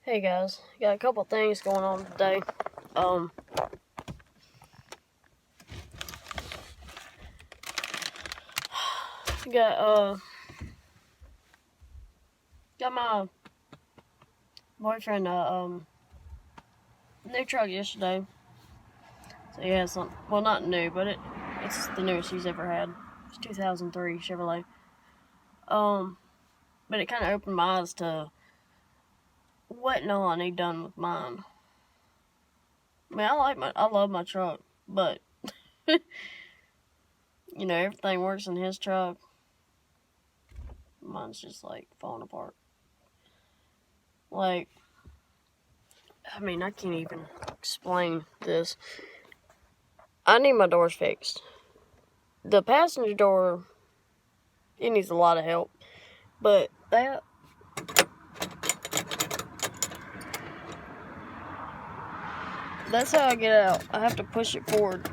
Hey guys, got a couple things going on today. Got my boyfriend new truck yesterday. So he has some, well, not new, but it's the newest he's ever had. It's 2003 Chevrolet. But it kind of opened my eyes to what all I need done with mine. I mean, I love my truck, but everything works in his truck. Mine's just like falling apart. Like, I mean, I can't even explain this. I need my doors fixed. The passenger door, it needs a lot of help. But that's how I get out. I have to push it forward to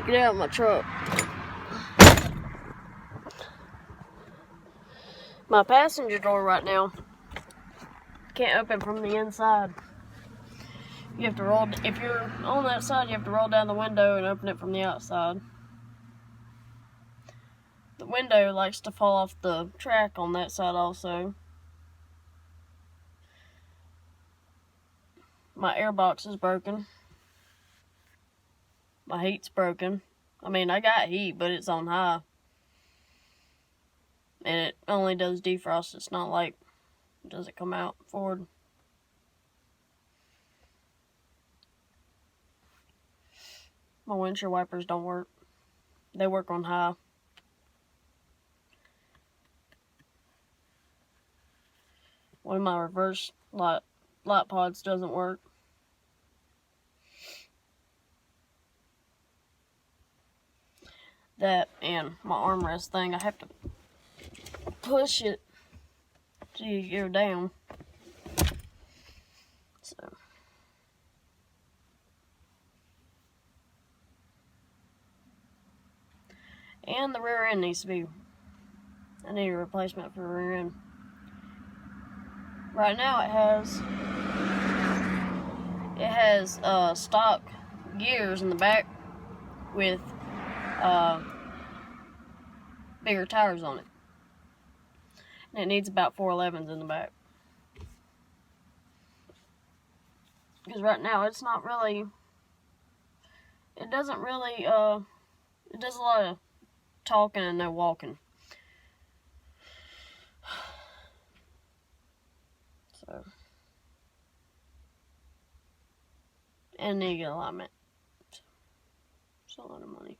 get out of my truck. My passenger door right now can't open from the inside. You have to roll, if you're on that side, you have to roll down the window and open it from the outside. The window likes to fall off the track on that side also. My airbox is broken. My heat's broken. I mean, I got heat, but it's on high. And it only does defrost. It's not like, does it come out forward? My windshield wipers don't work. They work on high. One of my reverse light pods doesn't work. That and my armrest thing, I have to push it to go down. So, and the rear end needs to be, I need a replacement for the rear end. Right now it has stock gears in the back with bigger tires on it. And it needs about 411s in the back. Because right now it's not really, it doesn't really, it does a lot of talking and no walking. So, and knee alignment. It's a lot of money.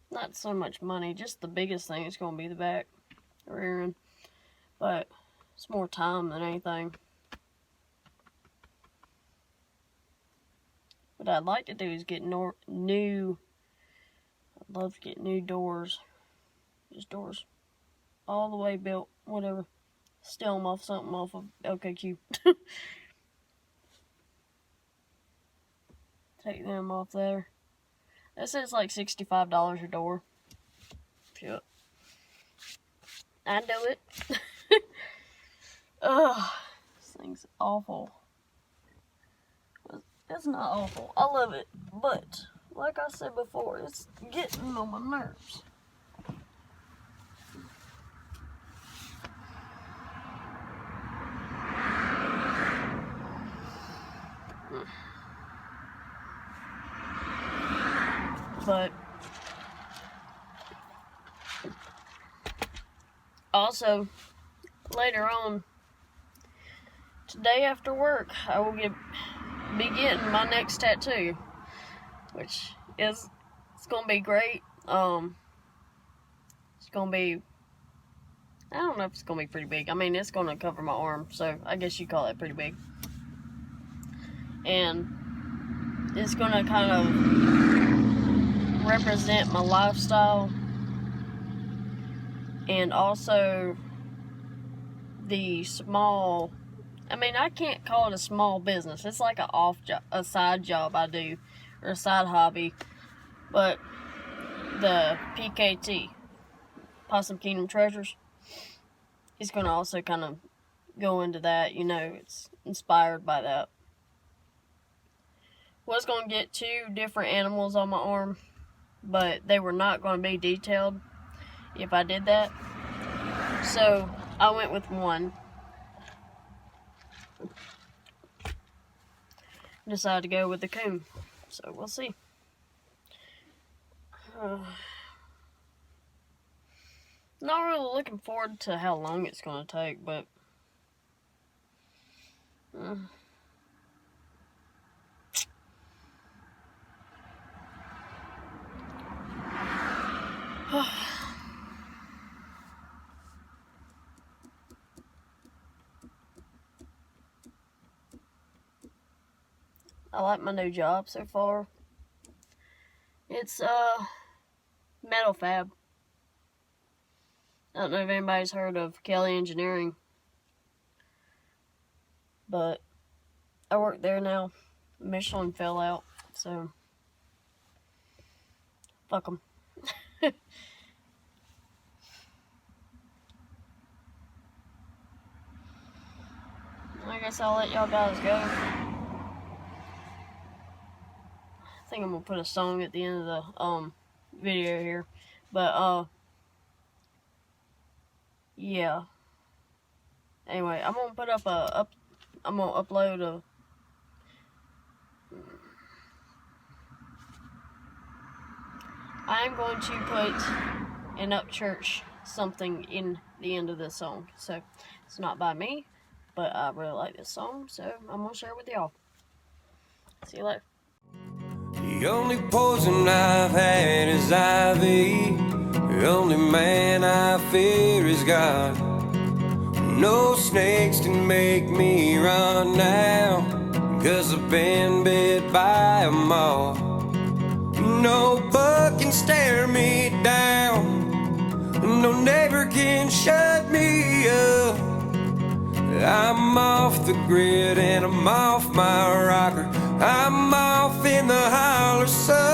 Not so much money, just the biggest thing is going to be the back, rear end. But it's more time than anything. What I'd like to do is get new. I'd love to get new doors. Just doors. All the way built, whatever. Steal them off something off of LKQ. Take them off there. This is like $65 a door. Shit. I do it. Ugh. This thing's awful. It's not awful. I love it. But, like I said before, it's getting on my nerves. But also, later on, today after work, I will be getting my next tattoo, which it's gonna be great. It's gonna be, I don't know if it's gonna be pretty big. I mean, it's gonna cover my arm, so I guess you call that pretty big. And it's gonna kind of represent my lifestyle, and also the small, I mean, I can't call it a small business. It's like a side job I do, or a side hobby. But the PKT, Possum Kingdom Treasures, is going to also kind of go into that. You know, it's inspired by that. Was going to get 2 different animals on my arm, but they were not going to be detailed if I did that. So I went with one. Decided to go with the coon. So we'll see. Not really looking forward to how long it's going to take, but I like my new job so far. It's Metal Fab. I don't know if anybody's heard of Kelly Engineering, but I work there now. Michelin fell out, so fuck them. I guess I'll let y'all guys go. I think I'm gonna put a song at the end of the video here, but yeah. Anyway, I'm gonna put up I'm gonna upload a I'm going to put an Upchurch something in the end of this song. So it's not by me, but I really like this song, so I'm gonna share it with y'all. See you later. The only poison I've had is ivy. The only man I fear is God. No snakes can make me run now, 'cause I've been bit by a moth. No bug can stare me down, no neighbor can shut me up. I'm off the grid and I'm off my rocker. I'm off in the holler sun.